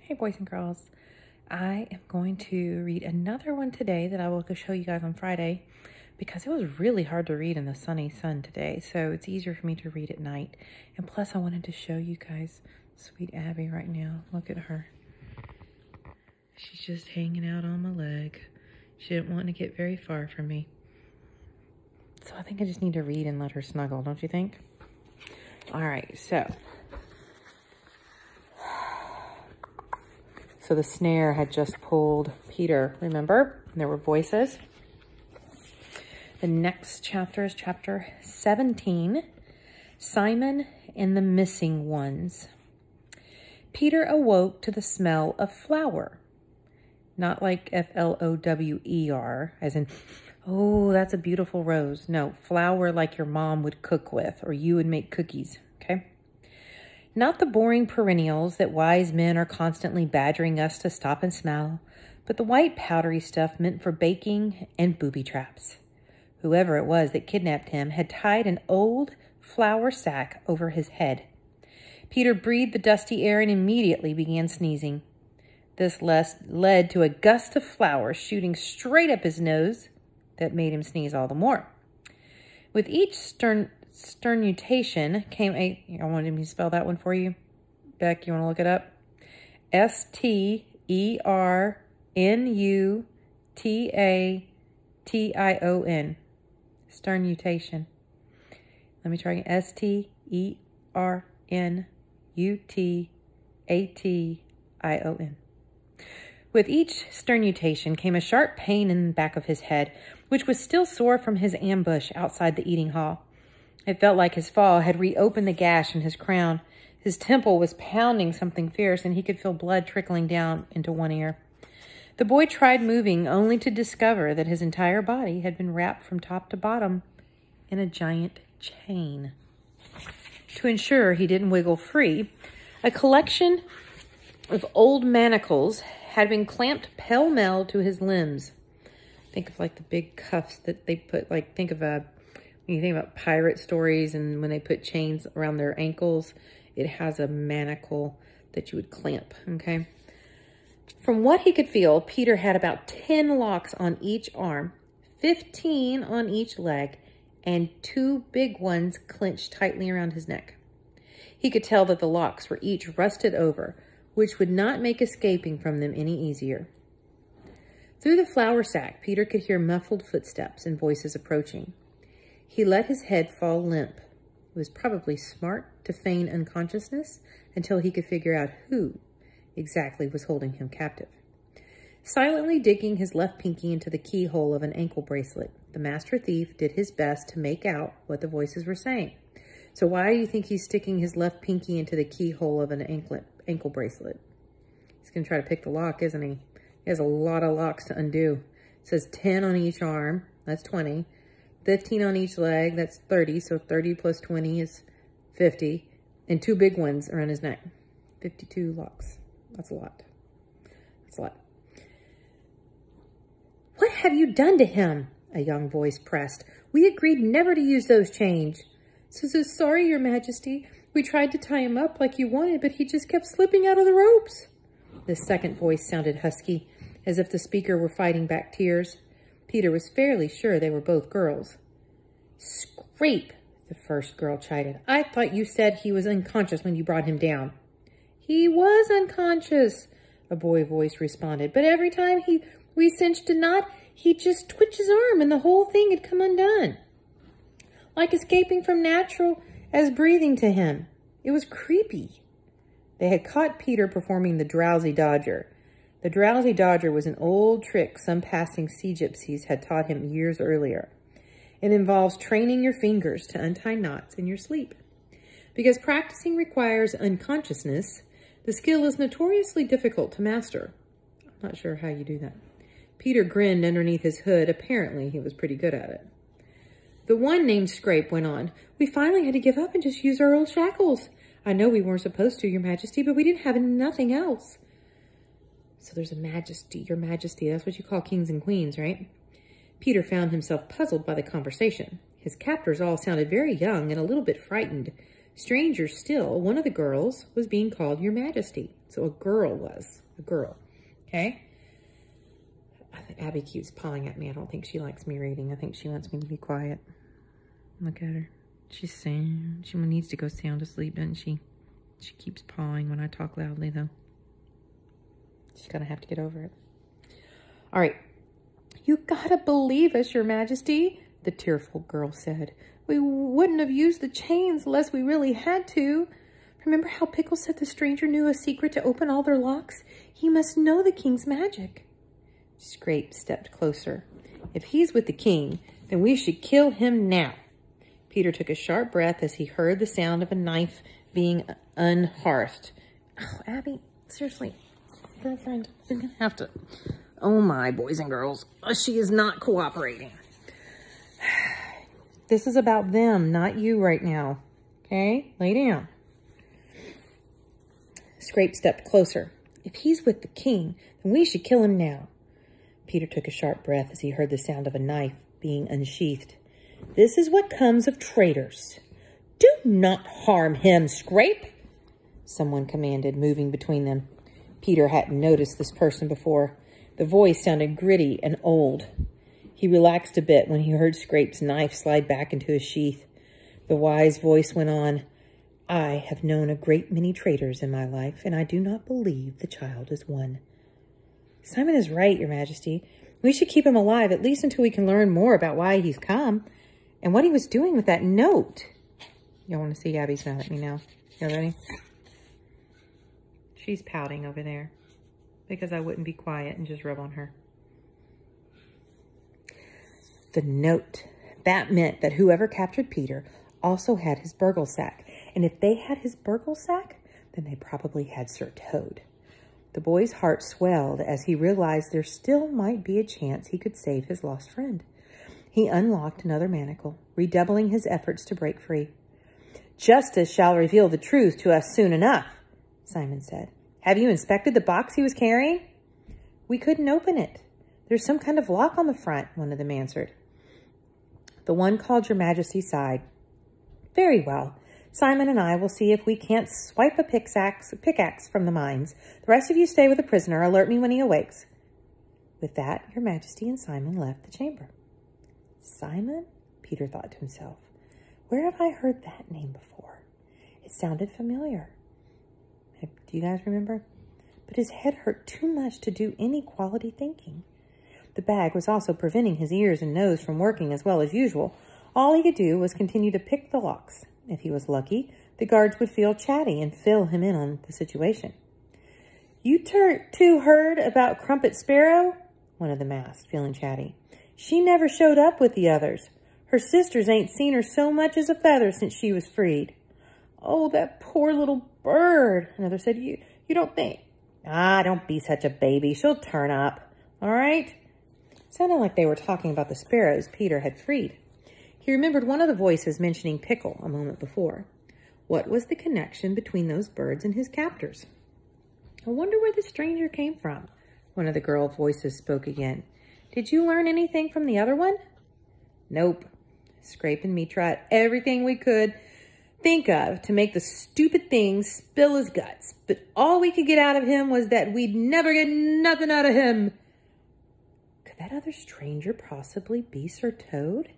Hey boys and girls, I am going to read another one today that I will show you guys on Friday because it was really hard to read in the sunny sun today, so it's easier for me to read at night. And plus I wanted to show you guys sweet Abby right now. Look at her. She's just hanging out on my leg. She didn't want to get very far from me. So I think I just need to read and let her snuggle, don't you think? All right, so the snare had just pulled Peter, remember? And there were voices. The next chapter is chapter 17, Simon and the Missing Ones. Peter awoke to the smell of flour. Not like F-L-O-W-E-R, as in, oh, that's a beautiful rose. No, flour like your mom would cook with, or you would make cookies, okay? Not the boring perennials that wise men are constantly badgering us to stop and smell, but the white powdery stuff meant for baking and booby traps. Whoever it was that kidnapped him had tied an old flour sack over his head. Peter breathed the dusty air and immediately began sneezing. This led to a gust of flour shooting straight up his nose that made him sneeze all the more. With each sternutation came I wanted me to spell that one for you. Beck, you want to look it up? S-T-E-R-N-U-T-A-T-I-O-N. Sternutation. Let me try again. S-T-E-R-N-U-T-A-T-I-O-N. With each sternutation came a sharp pain in the back of his head, which was still sore from his ambush outside the eating hall. It felt like his fall had reopened the gash in his crown. His temple was pounding something fierce, and he could feel blood trickling down into one ear. The boy tried moving, only to discover that his entire body had been wrapped from top to bottom in a giant chain. To ensure he didn't wiggle free, a collection of old manacles had been clamped pell-mell to his limbs. Think of like the big cuffs that they put, like think of when you think about pirate stories and when they put chains around their ankles, it has a manacle that you would clamp, okay? From what he could feel, Peter had about 10 locks on each arm, 15 on each leg, and 2 big ones clenched tightly around his neck. He could tell that the locks were each rusted over, which would not make escaping from them any easier. Through the flour sack, Peter could hear muffled footsteps and voices approaching. He let his head fall limp. It was probably smart to feign unconsciousness until he could figure out who exactly was holding him captive. Silently digging his left pinky into the keyhole of an ankle bracelet, the master thief did his best to make out what the voices were saying. So why do you think he's sticking his left pinky into the keyhole of an ankle bracelet? He's going to try to pick the lock, isn't he? He has a lot of locks to undo. It says 10 on each arm. That's 20. 15 on each leg. That's 30. So 30 plus 20 is 50. And 2 big ones around his neck. 52 locks. That's a lot. That's a lot. What have you done to him? A young voice pressed. We agreed never to use those chains. So sorry, Your Majesty. We tried to tie him up like you wanted, but he just kept slipping out of the ropes. The second voice sounded husky, as if the speaker were fighting back tears. Peter was fairly sure they were both girls. Scrape, the first girl chided. I thought you said he was unconscious when you brought him down. He was unconscious, a boy voice responded, but every time we cinched a knot, he'd just twitch his arm and the whole thing had come undone. Like escaping from natural as breathing to him. It was creepy. They had caught Peter performing the drowsy dodger. The drowsy dodger was an old trick some passing sea gypsies had taught him years earlier. It involves training your fingers to untie knots in your sleep. Because practicing requires unconsciousness, the skill is notoriously difficult to master. I'm not sure how you do that. Peter grinned underneath his hood. Apparently, he was pretty good at it. The one named Scrape went on. We finally had to give up and just use our old shackles. I know we weren't supposed to, Your Majesty, but we didn't have nothing else. So there's a majesty, Your Majesty. That's what you call kings and queens, right? Peter found himself puzzled by the conversation. His captors all sounded very young and a little bit frightened. Stranger still, one of the girls was being called Your Majesty. So a girl. Okay? Abby keeps pawing at me. I don't think she likes me reading. I think she wants me to be quiet. Look at her. She's saying she needs to go sound asleep, doesn't she? She keeps pawing when I talk loudly, though. She's gonna have to get over it. All right. You gotta believe us, Your Majesty, the tearful girl said. We wouldn't have used the chains unless we really had to. Remember how Pickle said the stranger knew a secret to open all their locks? He must know the king's magic. Scrape stepped closer. If he's with the king, then we should kill him now. Peter took a sharp breath as he heard the sound of a knife being unhearthed. Oh, Abby, seriously, girlfriend, you're gonna have to... Oh my, boys and girls, she is not cooperating. This is about them, not you right now. Okay? Lay down. Scrape stepped closer. If he's with the king, then we should kill him now. Peter took a sharp breath as he heard the sound of a knife being unsheathed. This is what comes of traitors. Do not harm him, Scrape, someone commanded, moving between them. Peter hadn't noticed this person before. The voice sounded gritty and old. He relaxed a bit when he heard Scrape's knife slide back into his sheath. The wise voice went on, I have known a great many traitors in my life, and I do not believe the child is one. Simon is right, Your Majesty. We should keep him alive, at least until we can learn more about why he's come and what he was doing with that note. Y'all want to see Abby's mad at me now? You ready? She's pouting over there because I wouldn't be quiet and just rub on her. The note. That meant that whoever captured Peter also had his burgle sack. And if they had his burgle sack, then they probably had Sir Toad. The boy's heart swelled as he realized there still might be a chance he could save his lost friend. He unlocked another manacle, redoubling his efforts to break free. Justice shall reveal the truth to us soon enough, Simon said. Have you inspected the box he was carrying? We couldn't open it. There's some kind of lock on the front, one of them answered. The one called Your Majesty sighed. Very well. Simon and I will see if we can't swipe a pickaxe from the mines. The rest of you stay with the prisoner. Alert me when he awakes. With that, Your Majesty and Simon left the chamber. Simon? Peter thought to himself. Where have I heard that name before? It sounded familiar. Do you guys remember? But his head hurt too much to do any quality thinking. The bag was also preventing his ears and nose from working as well as usual. All he could do was continue to pick the locks. If he was lucky, the guards would feel chatty and fill him in on the situation. You two heard about Crumpet Sparrow? One of them asked, feeling chatty. She never showed up with the others. Her sisters ain't seen her so much as a feather since she was freed. Oh, that poor little bird. Another said, you don't think? Ah, don't be such a baby. She'll turn up. All right? Sounded like they were talking about the sparrows Peter had freed. He remembered one of the voices mentioning Pickle a moment before. What was the connection between those birds and his captors? I wonder where the stranger came from. One of the girl voices spoke again. Did you learn anything from the other one? Nope. Scrape and me tried everything we could think of to make the stupid thing spill his guts. But all we could get out of him was that we'd never get nothing out of him. Could that other stranger possibly be Sir Toad?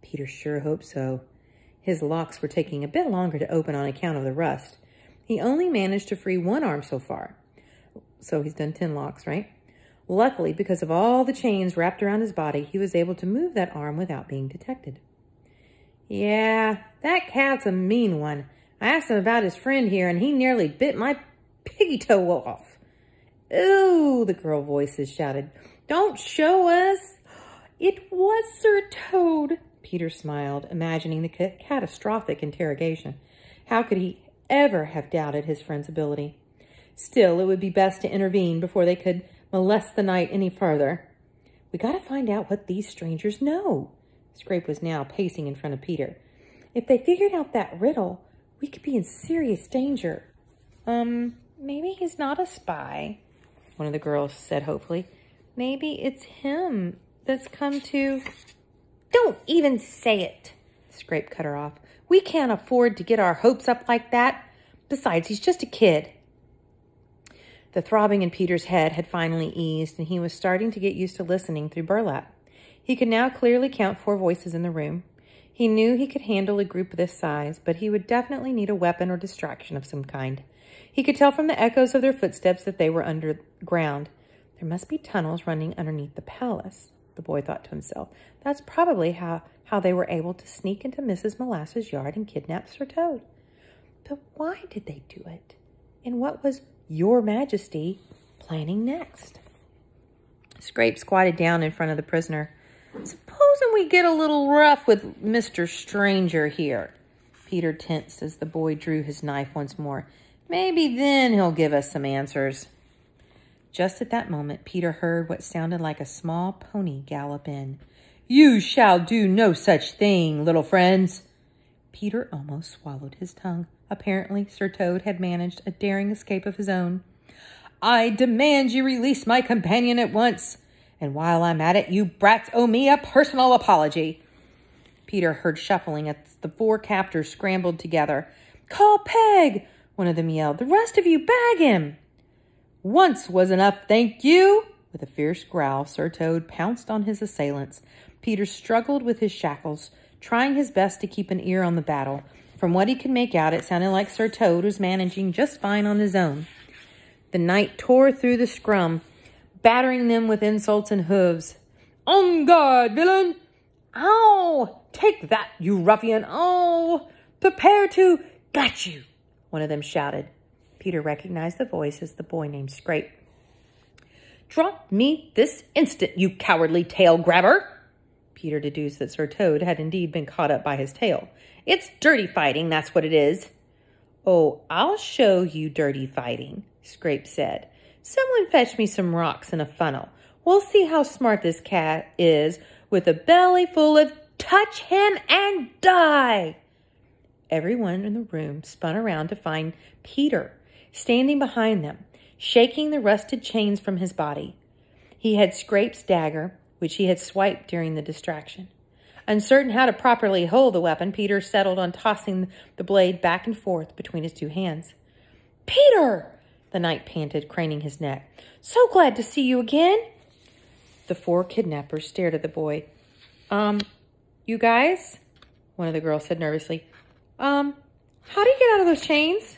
Peter sure hoped so. His locks were taking a bit longer to open on account of the rust. He only managed to free one arm so far. So he's done 10 locks, right? Luckily, because of all the chains wrapped around his body, he was able to move that arm without being detected. Yeah, that cat's a mean one. I asked him about his friend here, and he nearly bit my piggy toe off. Ooh, the girl voices shouted. Don't show us. It was Sir Toad. Peter smiled, imagining the catastrophic interrogation. How could he ever have doubted his friend's ability? Still, it would be best to intervene before they could molest the knight any further. We got to find out what these strangers know. Scrape was now pacing in front of Peter. If they figured out that riddle, we could be in serious danger. Maybe he's not a spy, one of the girls said hopefully. Maybe it's him that's come to... Don't even say it, Scrape cut her off. We can't afford to get our hopes up like that. Besides, he's just a kid. The throbbing in Peter's head had finally eased, and he was starting to get used to listening through burlap. He could now clearly count 4 voices in the room. He knew he could handle a group this size, but he would definitely need a weapon or distraction of some kind. He could tell from the echoes of their footsteps that they were underground. There must be tunnels running underneath the palace, the boy thought to himself. That's probably how they were able to sneak into Mrs. Molasses' yard and kidnap Sir Toad. But why did they do it? And what was Your Majesty planning next? Scrape squatted down in front of the prisoner. Supposing we get a little rough with Mr. Stranger here. Peter tensed as the boy drew his knife once more. Maybe then he'll give us some answers. Just at that moment, Peter heard what sounded like a small pony gallop in. You shall do no such thing, little friends. Peter almost swallowed his tongue. Apparently, Sir Toad had managed a daring escape of his own. I demand you release my companion at once. And while I'm at it, you brats owe me a personal apology. Peter heard shuffling as the 4 captors scrambled together. Call Peg, one of them yelled. The rest of you bag him. Once was enough, thank you. With a fierce growl, Sir Toad pounced on his assailants. Peter struggled with his shackles, trying his best to keep an ear on the battle. From what he could make out, it sounded like Sir Toad was managing just fine on his own. The knight tore through the scrum, battering them with insults and hooves. On guard, villain! Ow! Take that, you ruffian! Oh! Prepare to... Got you! One of them shouted. Peter recognized the voice as the boy named Scrape. Drop me this instant, you cowardly tail grabber! Peter deduced that Sir Toad had indeed been caught up by his tail. It's dirty fighting, that's what it is. Oh, I'll show you dirty fighting, Scrape said. Someone fetch me some rocks in a funnel. We'll see how smart this cat is with a belly full of touch him and die. Everyone in the room spun around to find Peter standing behind them, shaking the rusted chains from his body. He had Scrape's dagger, which he had swiped during the distraction. Uncertain how to properly hold the weapon, Peter settled on tossing the blade back and forth between his 2 hands. Peter! The knight panted, craning his neck. So glad to see you again. The 4 kidnappers stared at the boy. You guys? One of the girls said nervously. How do you get out of those chains?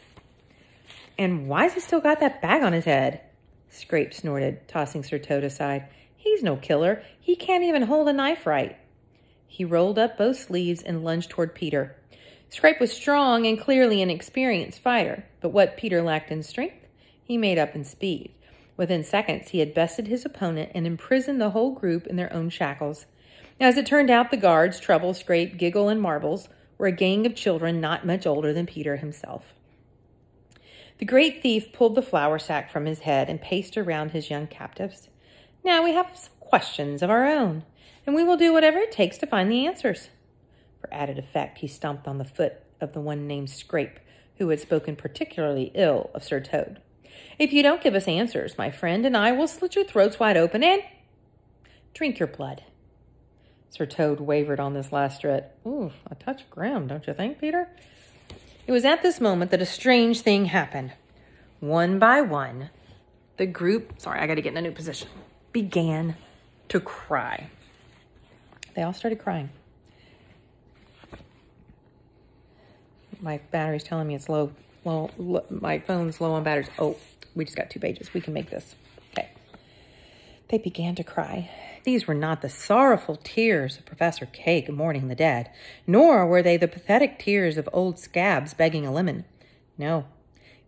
And why's he still got that bag on his head? Scrape snorted, tossing Sir Toad aside. He's no killer. He can't even hold a knife right. He rolled up both sleeves and lunged toward Peter. Scrape was strong and clearly an experienced fighter, but what Peter lacked in strength, he made up in speed. Within seconds, he had bested his opponent and imprisoned the whole group in their own shackles. As it turned out, the guards, Trouble, Scrape, Giggle, and Marbles, were a gang of children not much older than Peter himself. The great thief pulled the flour sack from his head and paced around his young captives. Now we have some questions of our own, and we will do whatever it takes to find the answers. For added effect, he stomped on the foot of the one named Scrape, who had spoken particularly ill of Sir Toad. If you don't give us answers, my friend and I will slit your throats wide open and drink your blood. Sir Toad wavered on this last threat. Ooh, a touch grim, don't you think, Peter? It was at this moment that a strange thing happened. One by one, the group, I got to get in a new position, began to cry. They all started crying. My battery's telling me it's low. My phone's low on batteries. Oh, we just got 2 pages. We can make this. Okay. They began to cry. These were not the sorrowful tears of Professor Cake mourning the dead, nor were they the pathetic tears of old scabs begging a lemon. No,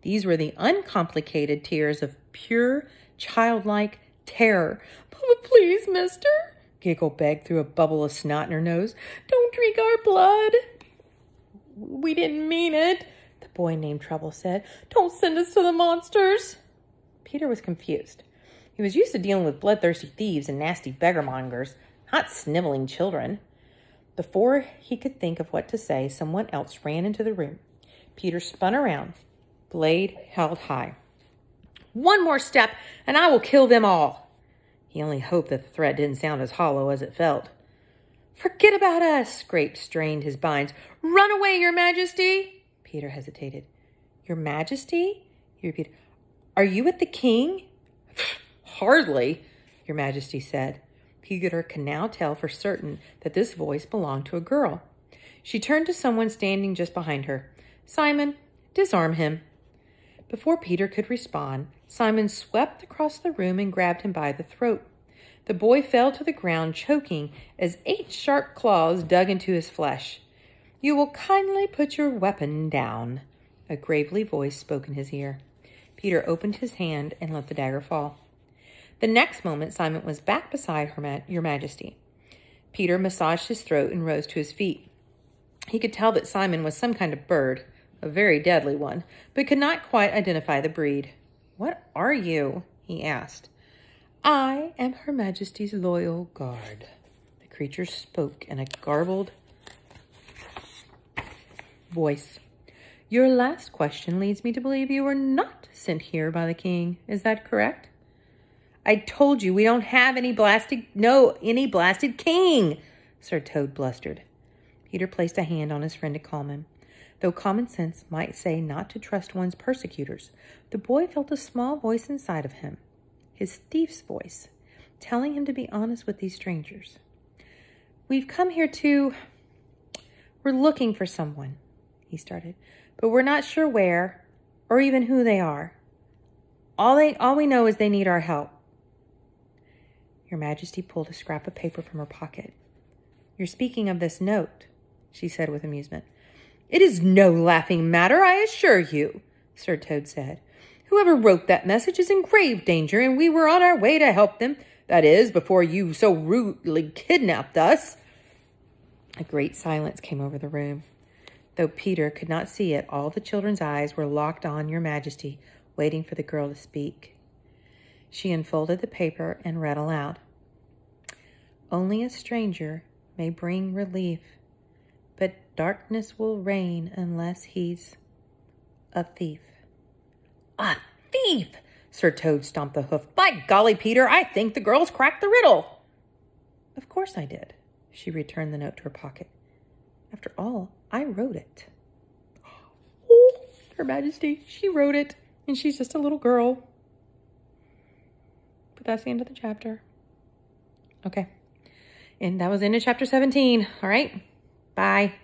these were the uncomplicated tears of pure, childlike terror. Please, mister, Giggle begged through a bubble of snot in her nose. Don't drink our blood. We didn't mean it, the boy named Trouble said. Don't send us to the monsters. Peter was confused. He was used to dealing with bloodthirsty thieves and nasty beggarmongers, not sniveling children. Before he could think of what to say, someone else ran into the room. Peter spun around, blade held high. One more step, and I will kill them all. He only hoped that the threat didn't sound as hollow as it felt. Forget about us, Scrape strained his binds. Run away, Your Majesty. Peter hesitated. Your Majesty? He repeated. Are you with the king? Hardly, Your Majesty said. Peter could now tell for certain that this voice belonged to a girl. She turned to someone standing just behind her. Simon, disarm him. Before Peter could respond, Simon swept across the room and grabbed him by the throat. The boy fell to the ground, choking, as 8 sharp claws dug into his flesh. You will kindly put your weapon down, a gravely voice spoke in his ear. Peter opened his hand and let the dagger fall. The next moment, Simon was back beside Your Majesty. Peter massaged his throat and rose to his feet. He could tell that Simon was some kind of bird, a very deadly one, but could not quite identify the breed. What are you? He asked. I am Her Majesty's loyal guard. The creature spoke in a garbled voice. Your last question leads me to believe you were not sent here by the king. Is that correct? I told you we don't have any blasted king, Sir Toad blustered. Peter placed a hand on his friend to calm him. Though common sense might say not to trust one's persecutors, the boy felt a small voice inside of him, his thief's voice, telling him to be honest with these strangers. We've come here we're looking for someone, he started, but we're not sure where or even who they are. All we know is they need our help. Your Majesty pulled a scrap of paper from her pocket. You're speaking of this note, she said with amusement. It is no laughing matter, I assure you, Sir Toad said. Whoever wrote that message is in grave danger, and we were on our way to help them. That is, before you so rudely kidnapped us. A great silence came over the room. Though Peter could not see it, all the children's eyes were locked on Your Majesty, waiting for the girl to speak. She unfolded the paper and read aloud. Only a stranger may bring relief, but darkness will reign unless he's a thief. A thief! Sir Toad stomped the hoof. By golly, Peter, I think the girl's cracked the riddle. Of course I did. She returned the note to her pocket. After all, I wrote it. Oh, Her Majesty, she wrote it, and she's just a little girl. But that's the end of the chapter. Okay. And that was the end of chapter 17. All right. Bye.